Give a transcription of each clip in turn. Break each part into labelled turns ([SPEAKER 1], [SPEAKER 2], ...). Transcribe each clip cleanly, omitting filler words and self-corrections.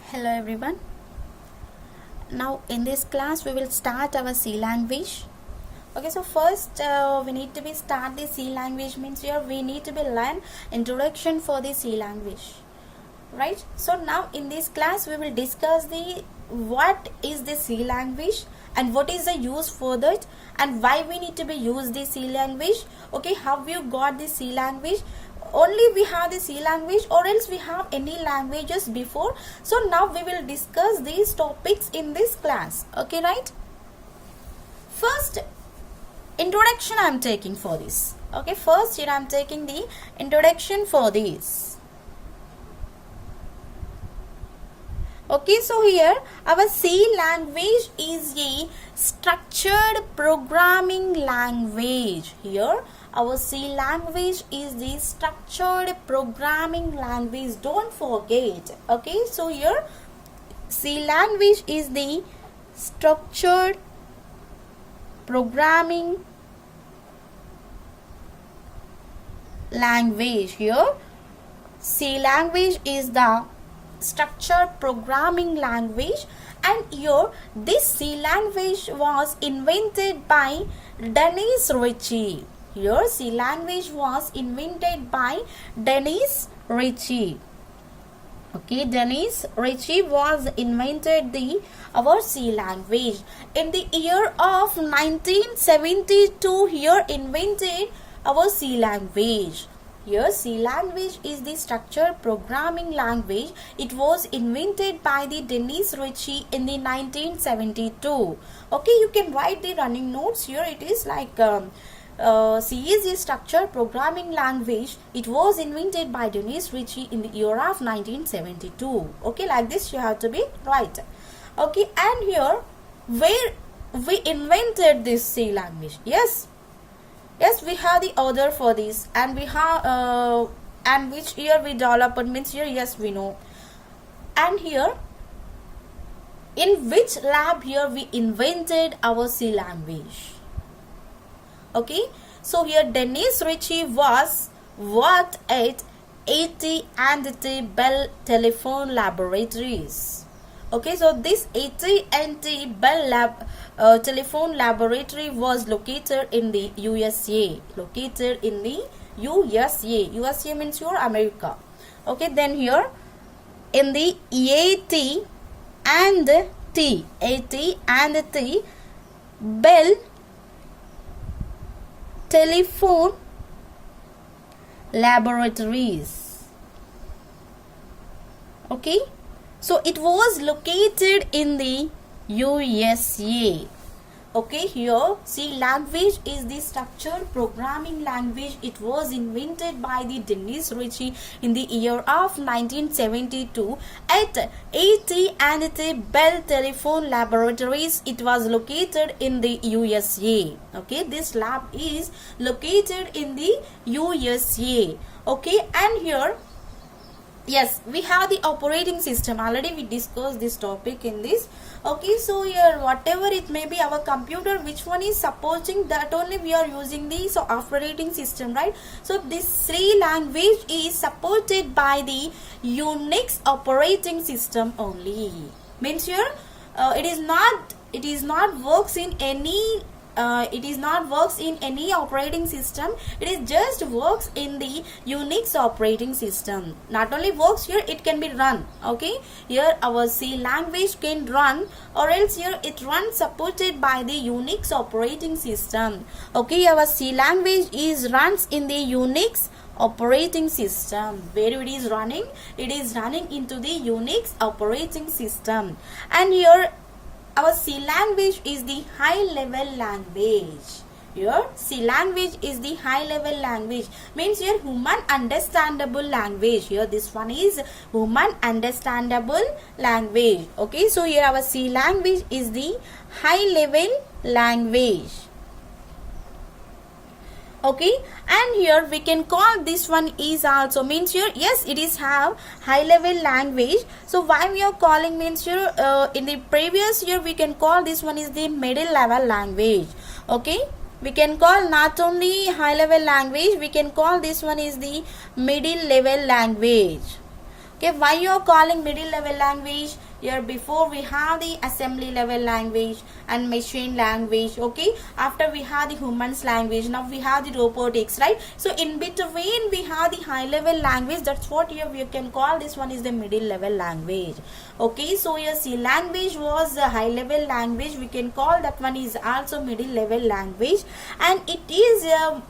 [SPEAKER 1] Hello everyone. Now in this class we will start our C language. Okay, so first we need to be start the C language means here we need to be learn introduction for the C language, right? So now in this class we will discuss the what is the C language and what is the use for that and why we need to be use the C language. Okay, how you got the C language? Only we have the C language or else we have any languages before. So now we will discuss these topics in this class. Okay, right? First introduction I am taking for this. Okay, first here I am taking the introduction for this. Okay, so here our C language is a structured programming language. Here our C language is the structured programming language. Don't forget. Okay, so here C language is the structured programming language. Here C language is the structured programming language, and here this C language was invented by Dennis Ritchie. Here C language was invented by Dennis Ritchie. Okay, Dennis Ritchie was invented our C language in the year of 1972. Here invented our C language. Here C language is the structured programming language. It was invented by the Dennis Ritchie in the 1972. Okay, you can write the running notes. Here it is like C is a structured programming language. It was invented by Dennis Ritchie in the year of 1972. Okay, like this you have to be right. Okay, and here where we invented this C language? Yes, we have the order for this, and we have and which year we developed means here, yes, we know. And here in which lab here we invented our C language. Okay, so here Dennis Ritchie was worked at AT&T Bell Telephone Laboratories. Okay, so this AT&T Bell Telephone Laboratory was located in the USA. Located in the USA. USA means your America. Okay, then here in the AT&T Bell Telephone Laboratories. Okay, so it was located in the USA. Okay, here C language is the structured programming language. It was invented by the Dennis Ritchie in the year of 1972 at AT&T Bell Telephone Laboratories. It was located in the USA. Okay, this lab is located in the USA. Okay, and here yes, we have the operating system. Already we discussed this topic in this. Okay, so here whatever it may be our computer, which one is supporting, that only we are using the operating system, right? So this C language is supported by the Unix operating system only. Means here it is not works in any operating system. It is just works in the Unix operating system. Not only works here, it can be run. Okay, here our C language can run, or else here it runs supported by the Unix operating system. Okay, our C language is runs in the Unix operating system. Where it is running? It is running into the Unix operating system. And here our C language is the high level language. Here C language is the high level language. Means here human understandable language. Here this one is human understandable language. Okay, so here our C language is the high level language. Okay, and here we can call this one is also, means here yes it is have high level language. So why we are calling means here in the previous year we can call this one is the middle level language. Okay, we can call not only high level language, we can call this one is the middle level language. Okay, why you are calling middle level language? Here before we have the assembly level language and machine language. Okay, after we have the humans language, now we have the robotics, right? So in between we have the high level language. That's what here we can call this one is the middle level language. Okay, so here C language was a high level language. We can call that one is also middle level language, and it is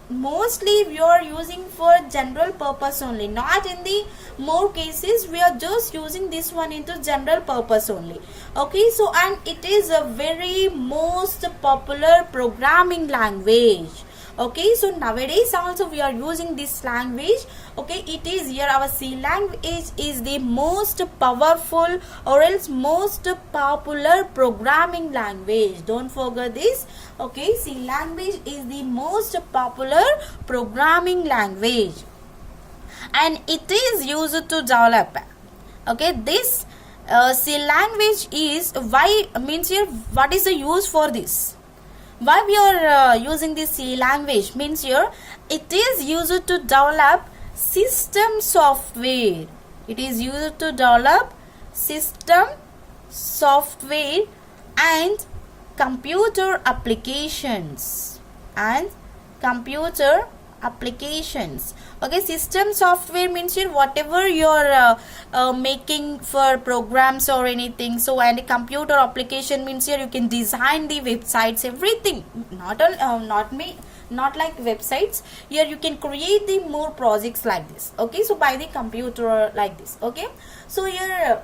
[SPEAKER 1] mostly we are using for general purpose only, not in the more cases we are just using this one into general purpose only. Okay, so and it is a very most popular programming language. Okay, so nowadays also we are using this language. Okay, it is here our C language is the most powerful or else most popular programming language. Don't forget this. Okay, C language is the most popular programming language, and it is used to develop. Okay, this C language is why means here what is the use for this? Why we are using this C language means here it is used to develop system software. It is used to develop system software and computer applications and computer applications. Okay, system software means here whatever you're making for programs or anything. So and a computer application means here you can design the websites, everything, not like websites. Here you can create the more projects like this. Okay, so by the computer like this. Okay, so here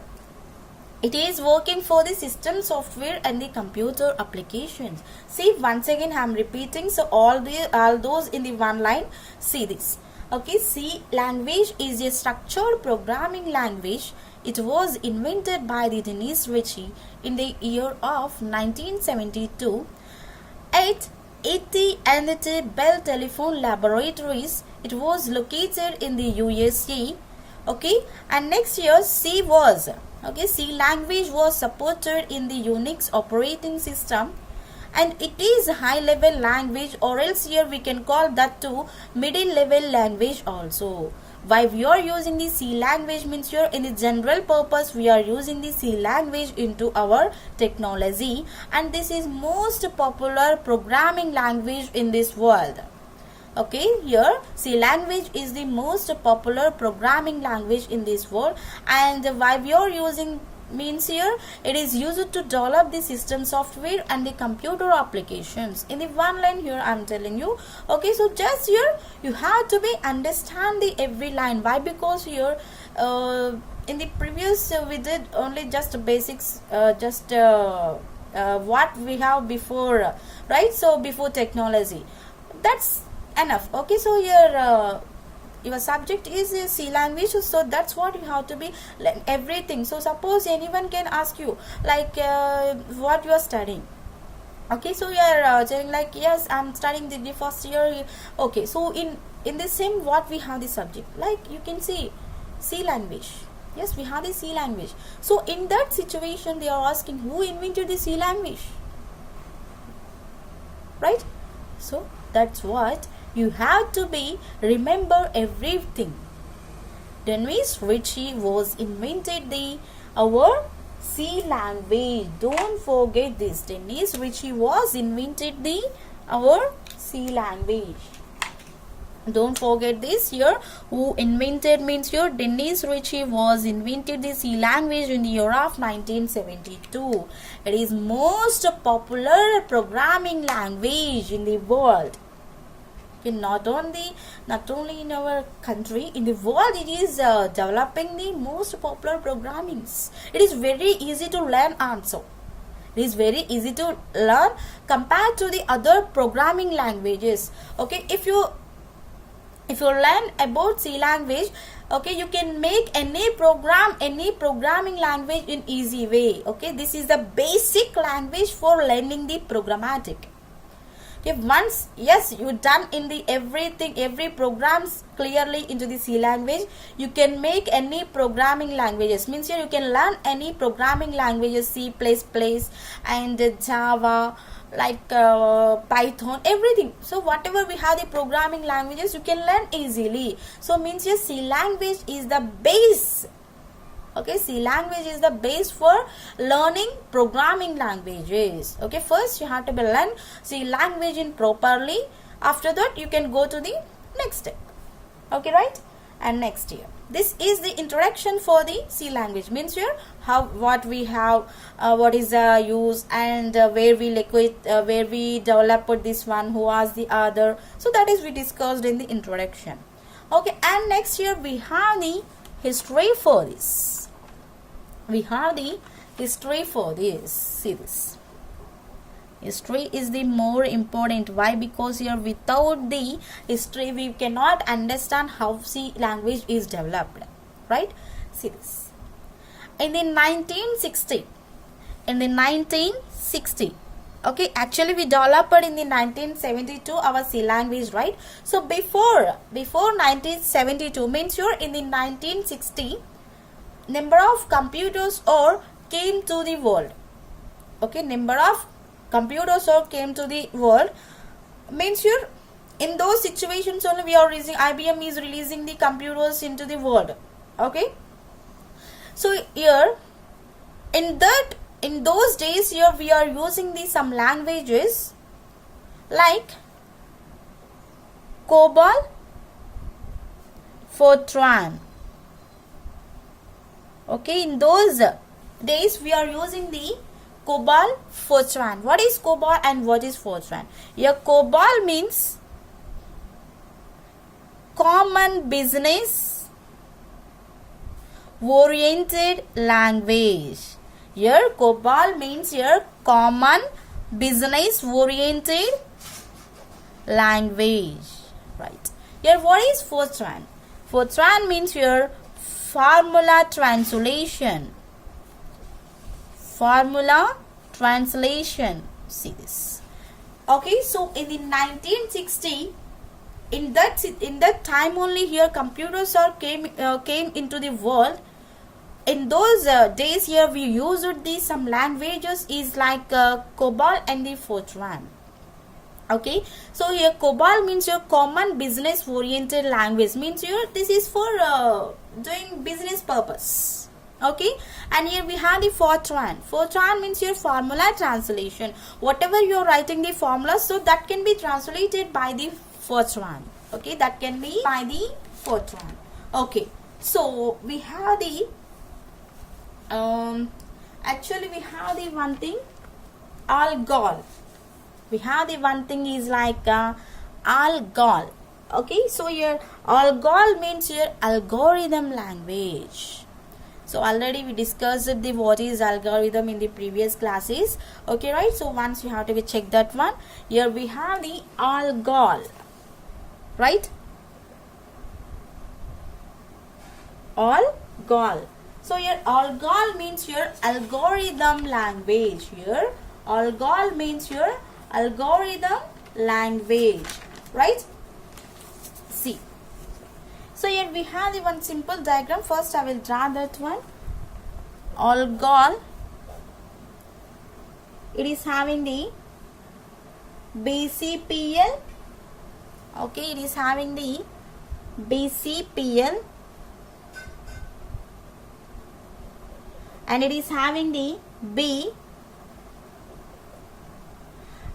[SPEAKER 1] it is working for the system software and the computer applications. See, once again I am repeating, so all those in the one line. See this. Okay, C language is a structured programming language. It was invented by the Dennis Ritchie in the year of 1972 at AT&T Bell Telephone Laboratories. It was located in the USA. Okay, and next year C was, okay, C language was supported in the Unix operating system, and it is a high level language, or else here we can call that to middle level language also. Why we are using the C language means here in the general purpose we are using the C language into our technology, and this is most popular programming language in this world. Okay, here C language is the most popular programming language in this world, and why we are using means here it is used to develop the system software and the computer applications. In the one line here I am telling you. Okay, so just here you have to be understand the every line. Why? Because here in the previous we did only just basics, what we have before, right? So before technology, that's enough. Okay, so here your subject is C language, so that's what you have to be like everything. So suppose anyone can ask you like what you are studying. Okay, so you are saying like yes I'm studying the first year. Okay, so in the same what we have the subject, like you can see C language. Yes, we have the C language. So in that situation they are asking who invented the C language, right? So that's what you have to be remember everything. Dennis Ritchie was invented the our C language. Don't forget this. Dennis Ritchie was invented the our C language. Don't forget this here. Who invented means here Dennis Ritchie was invented the C language in the year of 1972. It is most popular programming language in the world. Not only in our country, in the world it is developing the most popular programmings. It is very easy to learn also. It is very easy to learn compared to the other programming languages. Okay, if you learn about C language, okay, you can make any programming language in easy way. Okay, this is the basic language for learning the programmatic. If once yes you done in the every programs clearly into the C language, you can make any programming languages. Means here you can learn any programming languages, C++ and Java, like Python, everything. So whatever we have the programming languages you can learn easily. So means here C language is the base Okay, C language is the base for learning programming languages. Okay, first you have to learn C language in properly. After that, you can go to the next step. Okay, right? And next here, this is the introduction for the C language. Means here what we have, what is the use, and where we developed this one, who was the other. So that is we discussed in the introduction. Okay, and next here we have the history for this. We have the history for this. See this. History is the more important. Why? Because here without the history we cannot understand how C language is developed. Right? See this. In the 1960. Okay, actually we developed in the 1972 our C language, right? So before 1972 means you're in the 1960 number of computers or came to the world. Okay, number of computers or came to the world means here in those situations only we are releasing, IBM is releasing the computers into the world. Okay, so here in those days here we are using the some languages like COBOL, Fortran. Okay, in those days we are using the COBOL, Fortran. What is COBOL and what is Fortran? Here COBOL means common business oriented language. Here COBOL means here common business oriented language. Right. Here what is Fortran? Fortran means here formula translation. Formula translation. See this. Okay, so in the 1960, in that time only here computers are came into the world. In those days here we used the some languages is like COBOL and the Fortran. Okay, so here COBOL means your common business oriented language, means here this is for doing business purpose. Okay, and here we have the Fortran. Fortran means your formula translation. Whatever you are writing the formula, so that can be translated by the Fortran. Okay, that can be by the Fortran. Okay, so we have the actually we have the one thing ALGOL. We have the one thing is like ALGOL. Okay, so here ALGOL means your algorithm language. So already we discussed the what is algorithm in the previous classes. Okay, right? So once you have to check that one. Here we have the ALGOL. Right? ALGOL. So here ALGOL means your algorithm language. Here ALGOL means your algorithm language. Right? See. So here we have the one simple diagram. First I will draw that one. ALGOL. It is having the BCPL. Okay, it is having the BCPL. And it is having the B.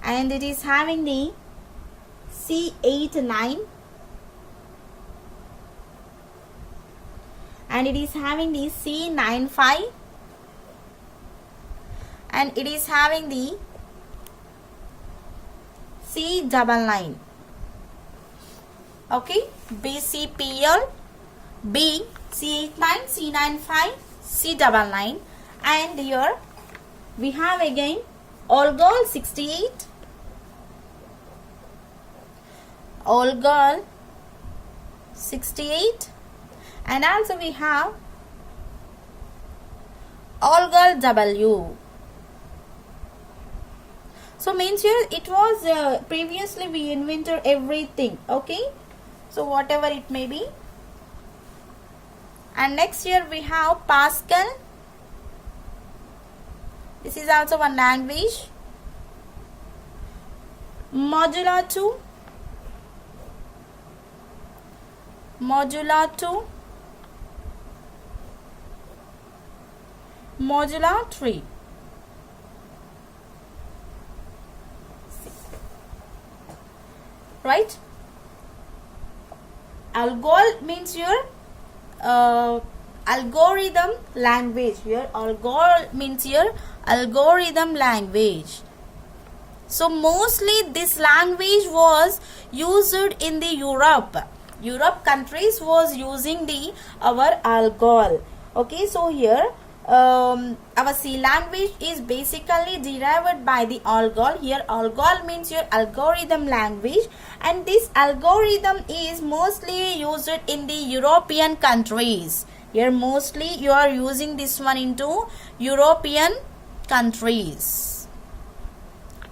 [SPEAKER 1] And it is having the C89. And it is having the C95. And it is having the C99. Okay, BCPL, B, C89, C95, C99. And here we have again ALGOL 68, ALGOL 68, and also we have ALGOL W. So means here it was previously we invented everything. Okay, so whatever it may be. And next here we have Pascal. This is also one language. Modular 2. Modular 2. modular tree. Right? Algol means your algorithm language. Here algol means your algorithm language. So mostly this language was used in the Europe countries was using the our algol. Okay, so here our C language is basically derived by the algol. Here algol means your algorithm language, and this algorithm is mostly used in the European countries. Here mostly you are using this one into European countries.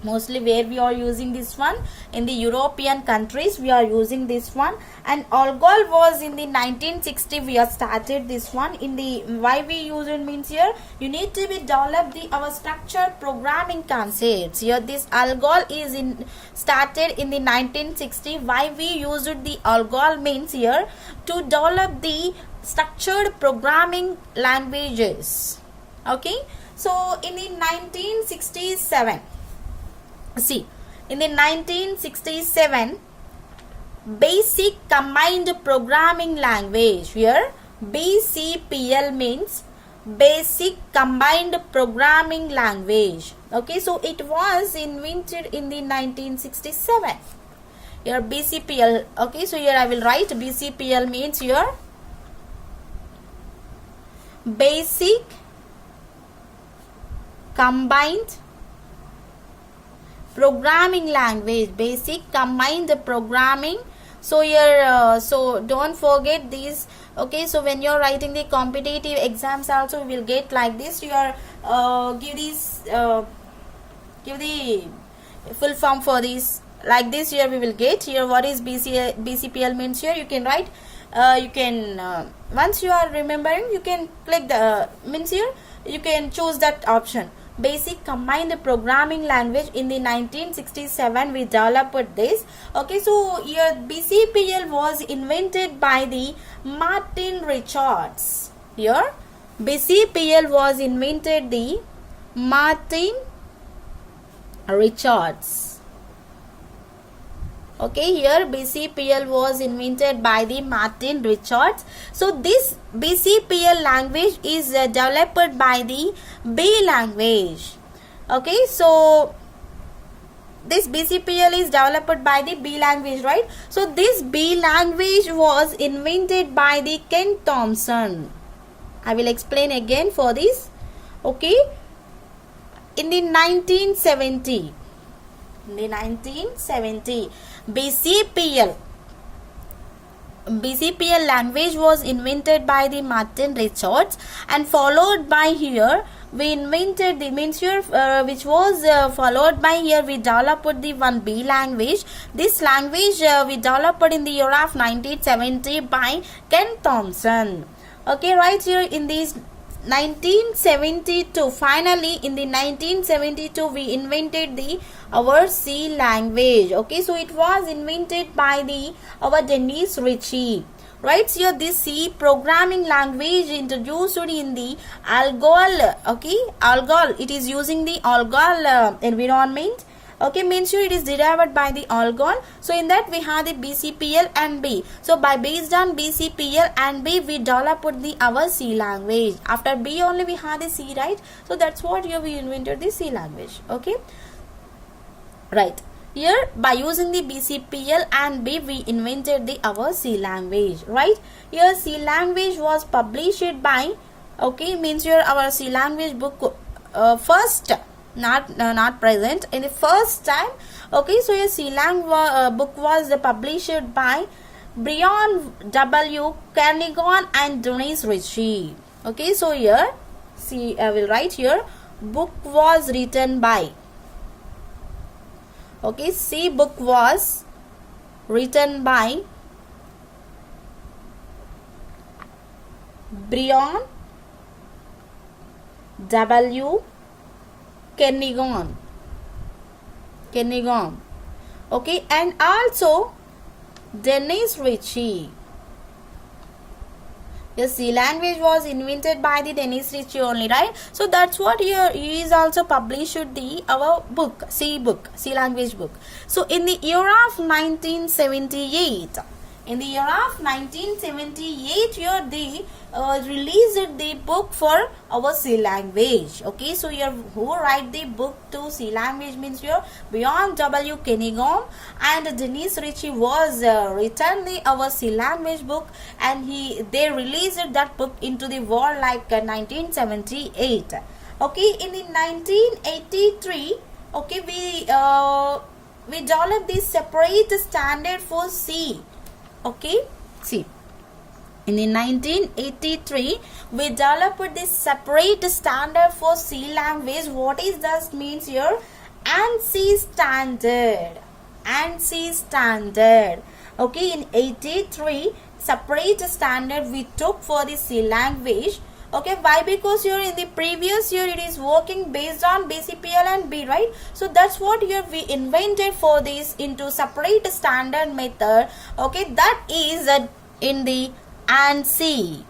[SPEAKER 1] Mostly where we are using this one, in the European countries we are using this one. And algol was in the 1960 we have started this one. In the why we use it means here you need to be develop the our structured programming concepts. Here this algol is in started in the 1960. Why we used the algol means here to develop the structured programming languages. Okay, so in the 1967, see, in the 1967, basic combined programming language. Here BCPL means basic combined programming language. Okay, so it was invented in the 1967. Here BCPL. Okay, so here I will write BCPL means here basic combined programming language. Basic combined programming. So here so don't forget these. Okay, so when you're writing the competitive exams also will get like this. You are give the full form for this like this. Here we will get here what is BCPL means. Here you can write you can once you are remembering you can click the means. Here you can choose that option. Basic combined programming language. In the 1967 we developed this. Okay, so here BCPL was invented by the Martin Richards. Here BCPL was invented the Martin Richards. Okay, here BCPL was invented by the Martin Richards. So this BCPL language is developed by the B language. Okay, so this BCPL is developed by the B language, right? So this B language was invented by the Ken Thompson. I will explain again for this. Okay, in the 1970. In the 1970, BCPL language was invented by the Martin Richards, and followed by here we invented the means here which was followed by here we developed the one B language. This language we developed in the year of 1970 by Ken Thompson. Okay, right here in this 1972, finally in the 1972 we invented the our C language. Okay, so it was invented by the our Dennis Ritchie. Right here this C programming language introduced in the algol. Okay, algol, it is using the algol environment. Okay, means here it is derived by the algol. So in that we have the BCPL and B. So by based on BCPL and B we developed the our C language. After B only we have the C, right? So that's what here we invented the C language. Okay, right. Here by using the BCPL and B we invented the our C language, right? Here C language was published by, okay, means here our C language book first, not present in the first time. Okay, so your C lang book was published by Brian W. Kernighan and Dennis Ritchie. Okay, so here see I will write here book was written by. Okay, C book was written by Brian W. Kernighan. Okay, and also Dennis Ritchie. The C language was invented by the Dennis Ritchie only, right? So that's what here he is also published the our book, C language book. So in the year of 1978, in the year of 1978, here they released the book for our C language. Okay, so here who write the book to C language means here Bjorn W. Cunningham and Dennis Ritchie was written the our C language book, and they released that book into the world like 1978. Okay, in the 1983, okay, we developed this separate standard for C. Okay, see, in the 1983 we developed this separate standard for C language. What is that means here? ANSI standard. ANSI standard. Okay, in 83 separate standard we took for the C language. Okay, why? Because here in the previous year it is working based on BCPL and B, right? So that's what here we invented for this into separate standard method. Okay, that is in the ANSI.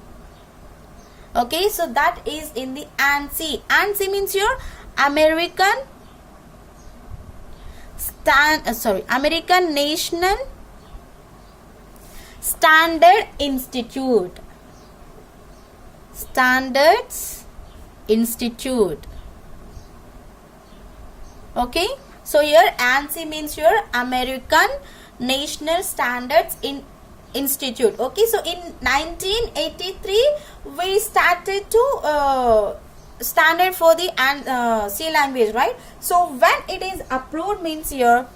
[SPEAKER 1] Okay, so that is in the ANSI. ANSI means your American American National Standard Institute. Standards Institute. Okay, so here ANSI means your American National Standards Institute. Okay, so in 1983 we started to standard for the C language, right? So when it is approved means here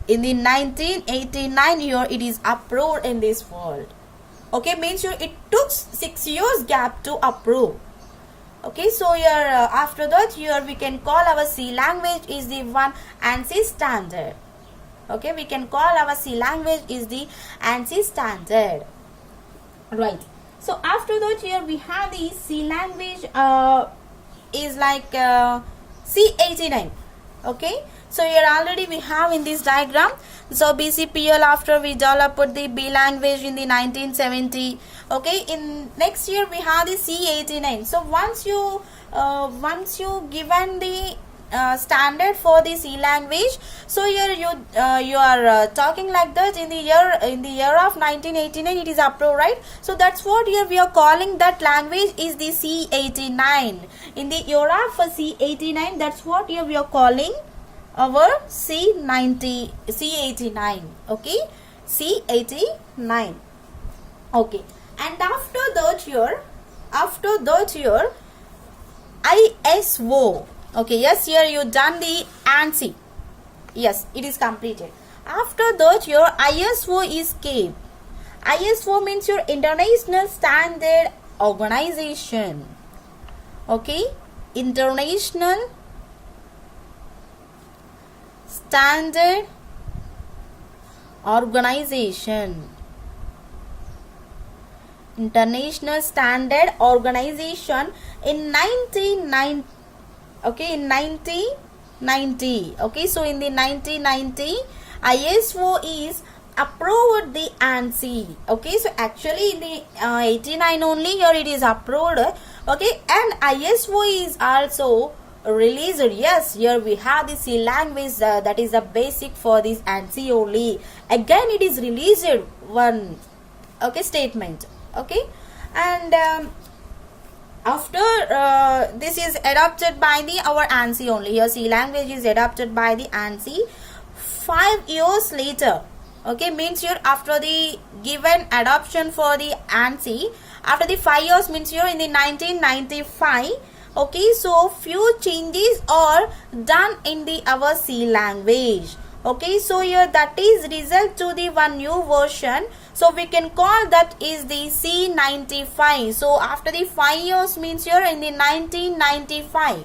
[SPEAKER 1] in the 1989 year it is approved in this world. Okay, means here it took 6 years gap to approve. Okay, so here after that here we can call our C language is the one ANSI standard. Okay, we can call our C language is the ANSI standard, right? So after that here we have the C language is like C89. Okay, so here already we have in this diagram. So BCPL after we developed the B language in the 1970. Okay, in next year we have the C89. So once you given the standard for the C language, so here you are talking like that in the year of 1989 it is approved, right? So that's what here we are calling that language is the C89. In the year of C89, that's what here we are calling our C89. Okay, C89. Okay, and after that here ISO. Okay, yes, here you done the ANSI. Yes, it is completed. After that your ISO is came. ISO means your International Standard Organization. Okay, International Standard Organization. International Standard Organization in 1990. Okay, in 1990. Okay, so in the 1990 ISO is approved the ANSI. Okay, so actually in the 89 only here it is approved. Okay, and ISO is also released. Yes, here we have the C language that is the basic for this ANSI only. Again it is released one statement. Okay, and after this is adopted by the our ANSI only. Here C language is adopted by the ANSI 5 years later. Okay, means here after the given adoption for the ANSI, after the 5 years means here in the 1995. Okay, so few changes are done in the our C language. Okay, so here that is result to the one new version. So we can call that is the C95. So after the 5 years means here in the 1995.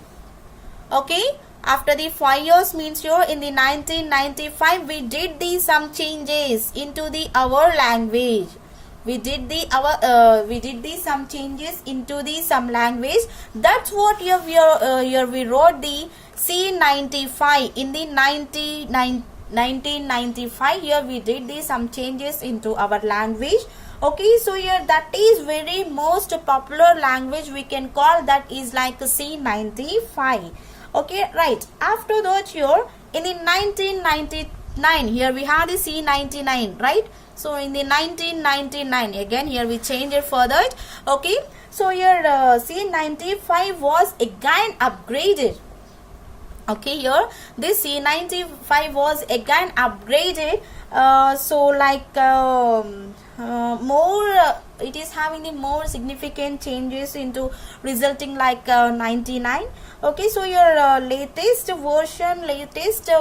[SPEAKER 1] Okay, after the 5 years means here in the 1995 we did the some changes into the our language. We did the some changes into the some language. That's what here we wrote the C95 in the 1995. Here we did the some changes into our language. Okay, so here that is very most popular language, we can call that is like C95. Okay, right. After that here in the 1999, here we have the C99, right? So in the 1999, again here we change it further. Okay, so here C95 was again upgraded. Okay, here this C95 was again upgraded. So like more it is having the more significant changes into resulting like 99. Okay, so your latest version,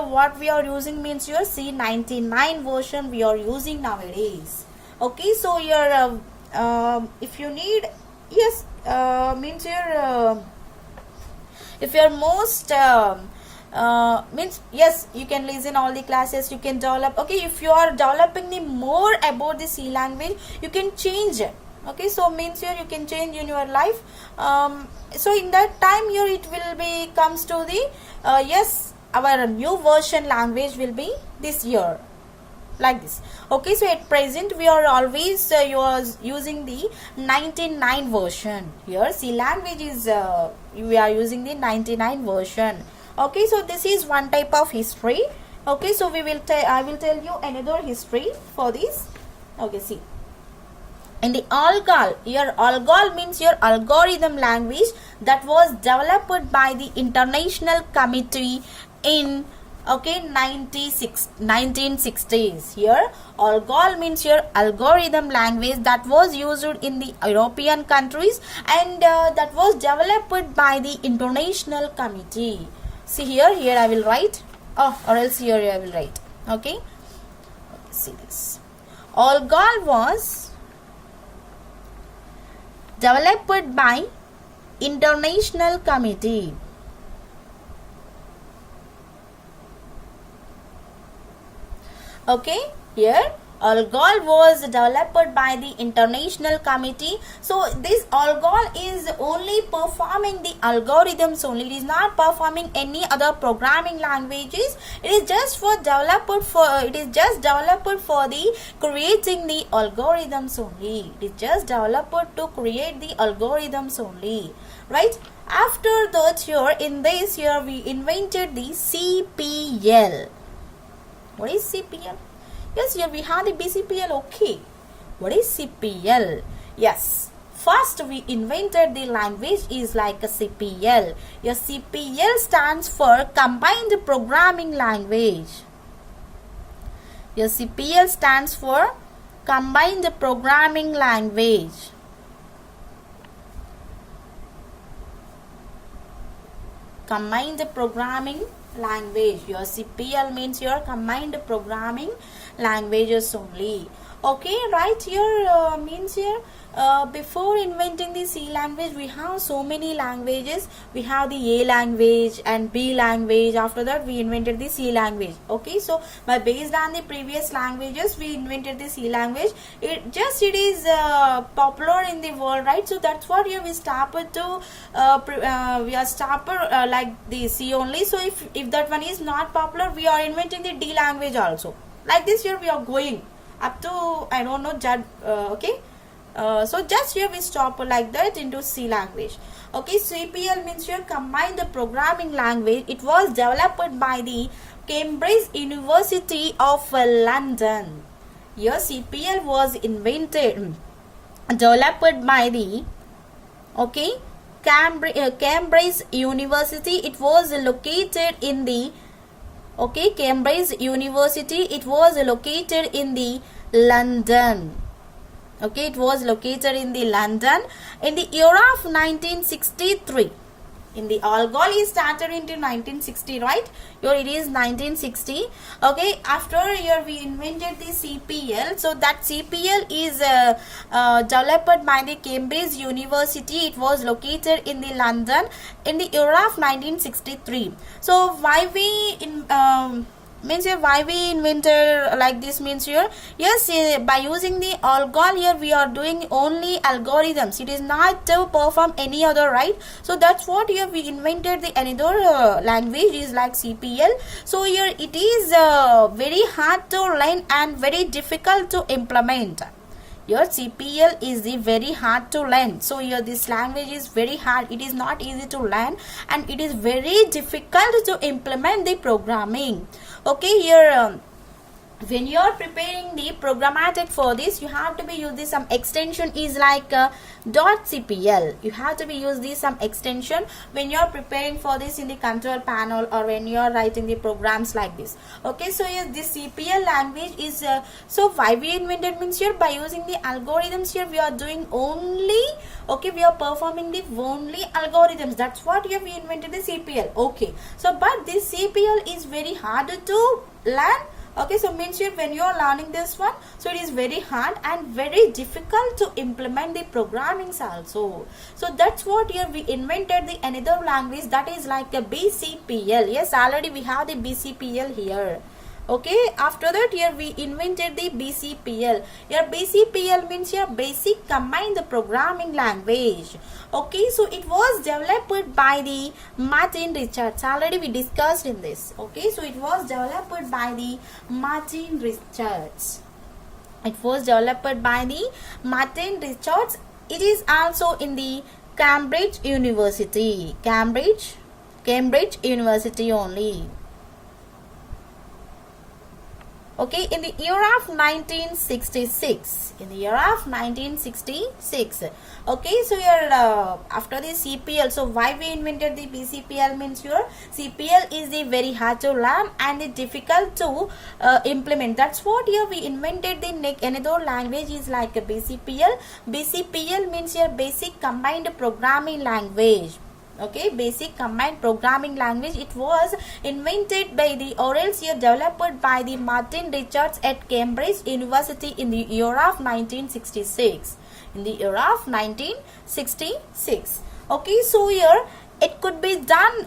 [SPEAKER 1] what we are using means your C99 version we are using nowadays. Okay, so your if you need, yes, means your if you're most means yes, you can listen all the classes, you can develop. Okay, if you are developing the more about the C language, you can change it. Okay, so means here you can change in your life. So in that time here it will be comes to the yes, our new version language will be this year, like this. Okay, so at present we are always using the 99 version. Here C language is we are using the 99 version. Okay, so this is one type of history. Okay, so we will I will tell you another history for this. Okay, see, in the ALGOL, here ALGOL means your algorithm language that was developed by the International Committee in 1960s. Here ALGOL means your algorithm language that was used in the European countries and that was developed by the International Committee. See here I will write, or else here I will write. Okay, see this. ALGOL was developed by International Committee. Okay, here ALGOL was developed by the International Committee. So this ALGOL is only performing the algorithms only. It is not performing any other programming languages. It is just developed for the creating the algorithms only. It is just developed to create the algorithms only, right? After that, here in this year we invented the CPL. What is CPL? Yes, here we have the BCPL. Okay, what is CPL? Yes, first we invented the language is like a CPL. Your CPL stands for Combined Programming Language. Your CPL stands for Combined Programming Language. Combined Programming Language. Your CPL means your Combined Programming Languages only. Okay, right here means here before inventing the C language we have so many languages. We have the A language and B language. After that we invented the C language. Okay, so but based on the previous languages we invented the C language. It is popular in the world, right? So that's what here we started to we are started like the C only. So if that one is not popular, we are inventing the D language also. Like this here we are going up to I don't know okay, so just here we stop like that into C language. Okay, CPL means your Combined Programming Language. It was developed by the Cambridge University of London. Here CPL was developed by the Cambridge University. It was located in the Cambridge University. It was located in the London. Okay, it was located in the London in the year of 1963. In the ALGOL is started into 1960, right? Here it is 1960. Okay, after here we invented the CPL. So that CPL is developed by the Cambridge University. It was located in the London in the year of 1963. So why we invented like this means here, yes, by using the ALGOL here we are doing only algorithms. It is not to perform any other, right? So that's what here we invented the another language is like CPL. So here it is very hard to learn and very difficult to implement. Your CPL is the very hard to learn. So here this language is very hard. It is not easy to learn and it is very difficult to implement the programming. Okay, here when you are preparing the programmatic for this, you have to be using some extension is like .cpl. You have to be using some extension when you are preparing for this in the control panel or when you are writing the programs like this. Okay, so yes, this CPL language is so why we invented means here by using the algorithms here we are doing only, okay, we are performing the only algorithms. That's what here we invented the CPL. Okay, so but this CPL is very hard to learn. Okay, so means here when you are learning this one, so it is very hard and very difficult to implement the programmings also. So that's what here we invented the another language that is like a BCPL. Yes, already we have the BCPL here. Okay, after that here we invented the BCPL. Here BCPL means here basic combined programming language. Okay, so it was developed by the Martin Richards. Already we discussed in this. Okay, so it was developed by the Martin Richards. It was developed by the Martin Richards. It is also in the Cambridge University. Cambridge University only. Okay, in the year of 1966. In the year of 1966. Okay, so here after the CPL, so why we invented the BCPL means here CPL is the very hard to learn and it difficult to implement. That's what here we invented the another language is like a BCPL. BCPL means here basic combined programming language. Okay, basic combined programming language. It was invented by the or else here developed by the Martin Richards at Cambridge University in the year of 1966. In the year of 1966. Okay, so here it could be done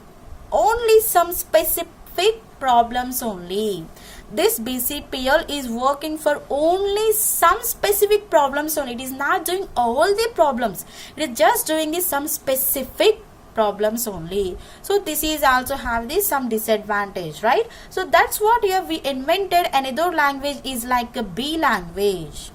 [SPEAKER 1] only some specific problems only. This BCPL is working for only some specific problems only. It is not doing all the problems. It is just doing the some specific problems only. So this is also have this some disadvantage, right? So that's what here we invented another language is like a B language.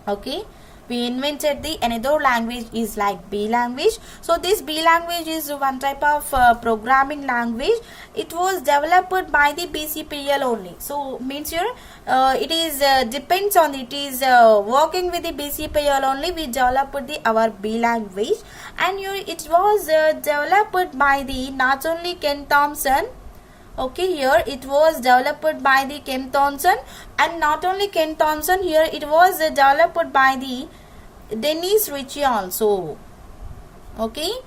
[SPEAKER 1] Okay, we invented the another language is like B language. So this B language is one type of programming language. It was developed by the BCPL only. So means here it is depends on it is working with the BCPL only. We developed the our B language and here it was developed by the not only Ken Thompson. Okay, here it was developed by the Ken Thompson and not only Ken Thompson, here it was developed by the Dennis Ritchie also. Okay,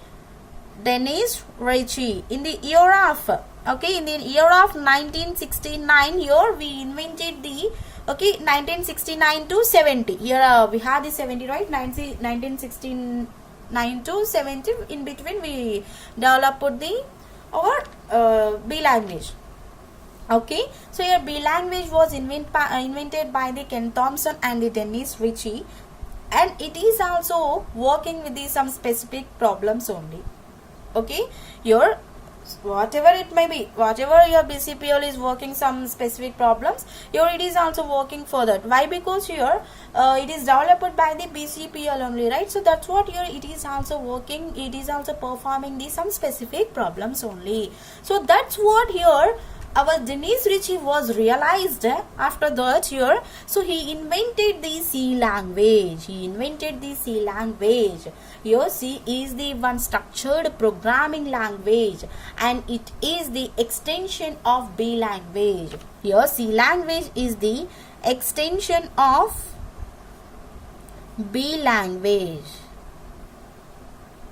[SPEAKER 1] Dennis Ritchie in the year of in the year of 1969 here we invented the 1969 to 70 here we have the 70 right 1969 to 70 in between we developed the our B language. Okay, so here B language was invented by the Ken Thompson and the Dennis Ritchie and it is also working with the some specific problems only. Okay, here whatever it may be, whatever your BCPL is working some specific problems, here it is also working for that. Why? Because here it is developed by the BCPL only, right? So that's what here it is also working, it is also performing the some specific problems only. So that's what here our Dennis Ritchie was realized after that here. So he invented the C language. He invented the C language. Here C is the one structured programming language and it is the extension of B language. Here C language is the extension of B language.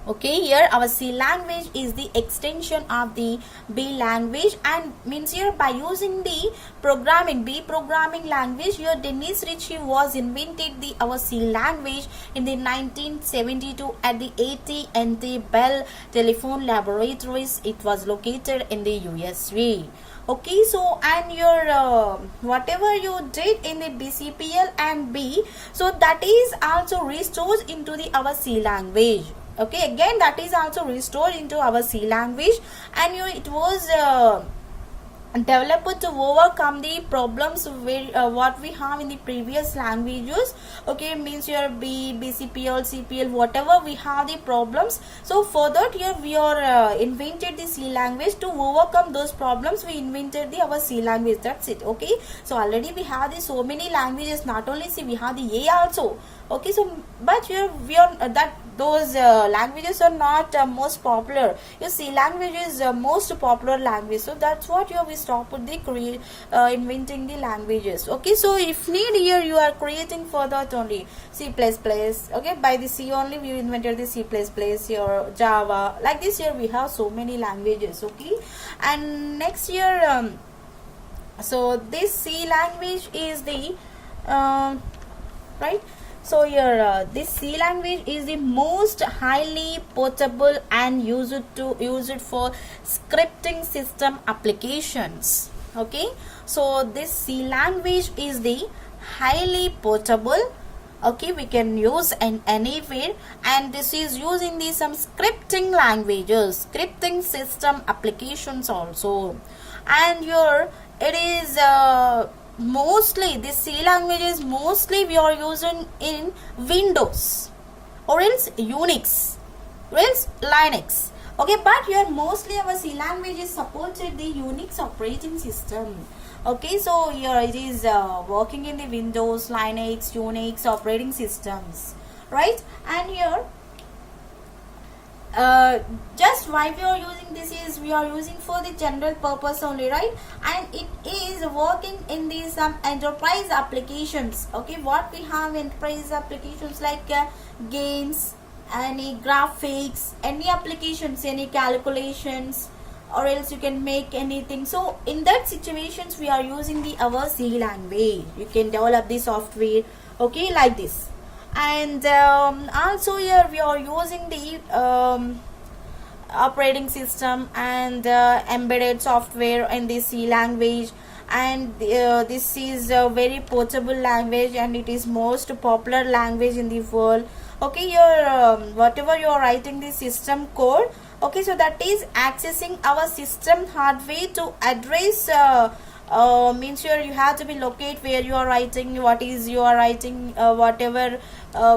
[SPEAKER 1] Okay, here our C language is the extension of the B language and means here by using the programming B programming language here Dennis Ritchie was invented the our C language in the 1972 at the AT&T Bell Telephone Laboratories. It was located in the USA. Okay, so and your whatever you did in the BCPL and B, so that is also restored into the our C language. Okay, again that is also restored into our C language and it was developed to overcome the problems what we have in the previous languages. Okay, means your BCPL, CPL, whatever we have the problems. So for that here we are invented the C language. To overcome those problems we invented the our C language. That's it. Okay, so already we have the so many languages, not only C, we have the A also. Okay, so but here we are that those languages are not most popular. You see, language is most popular language, so that's what here we stop with the inventing the languages. Okay, so if need here you are creating for that only C++. Okay, by the C only we invented the C++, your Java, like this here we have so many languages. Okay, and next year so this C language is the right. So here this C language is the most highly portable and used for scripting system applications. Okay, so this C language is the highly portable. Okay, we can use in anywhere, and this is using the some scripting languages, scripting system applications also. And here it is mostly this C language is mostly we are using in Windows or else Unix or else Linux. Okay, but here mostly our C language is supported the Unix operating system. Okay, so here it is working in the Windows, Linux, Unix operating systems, right? And here just why we are using this is we are using for the general purpose only, right? And it is working in the some enterprise applications. Okay, what we have enterprise applications like games, any graphics, any applications, any calculations, or else you can make anything. So in that situations we are using the our C language. You can develop the software, okay, like this. And also here we are using the operating system and embedded software in the C language. And this is a very portable language, and it is most popular language in the world. Okay, here whatever you are writing the system code, okay, so that is accessing our system hardware to address means here you have to be locate where you are writing, what is you are writing, whatever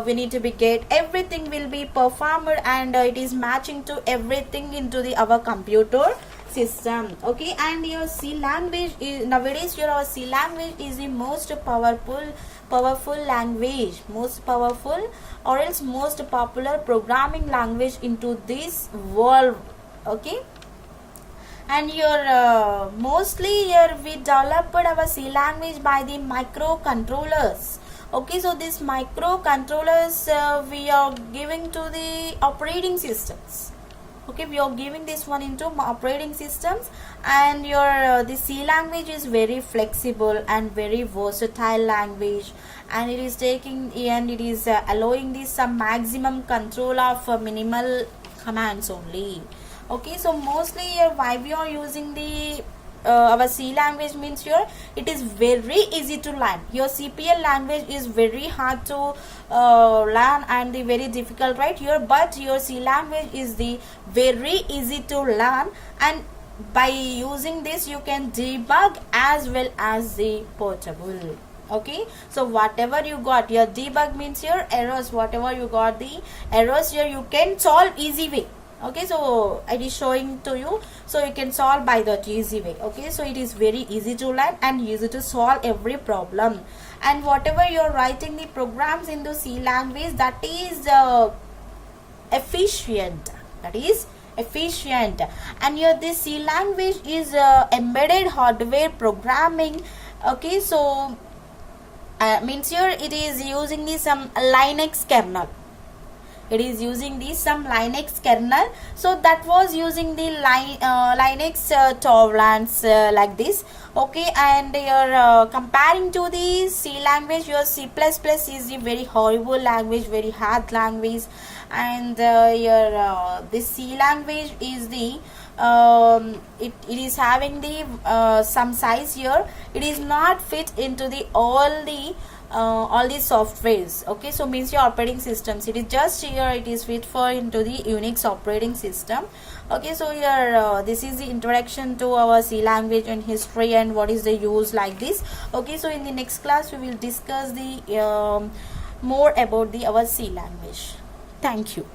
[SPEAKER 1] we need to be get, everything will be performed, and it is matching to everything into the our computer system. Okay, and your C language is nowadays your our C language is the most powerful language, most powerful or else most popular programming language into this world. Okay, and here mostly here we developed our C language by the microcontrollers. Okay, so these microcontrollers we are giving to the operating systems. Okay, we are giving this one into operating systems. And your the C language is very flexible and very versatile language, and it is taking and it is allowing this some maximum control of minimal commands only. Okay, so mostly here why we are using the our C language means here it is very easy to learn. Your CPL language is very hard to learn and the very difficult, right here, but your C language is the very easy to learn, and by using this you can debug as well as the portable. Okay, so whatever you got, your debug means your errors, whatever you got the errors here you can solve easy way. Okay, so it is showing to you, so you can solve by that easy way. Okay, so it is very easy to learn and easy to solve every problem. And whatever you are writing the programs in the C language, that is efficient, and here this C language is embedded hardware programming. Okay, so means here it is using the some Linux kernel. It is using the some Linux kernel, so that was using the Linux Torvalds like this. Okay, and you're comparing to the C language, your C++ is a very horrible language, very hard language, and your this C language is the it is having the some size here. It is not fit into the all the softwares. Okay, so means your operating systems, it is just here it is fit for into the Unix operating system. Okay, so here this is the introduction to our C language and history and what is the use like this. Okay, so in the next class we will discuss the more about the our C language. Thank you.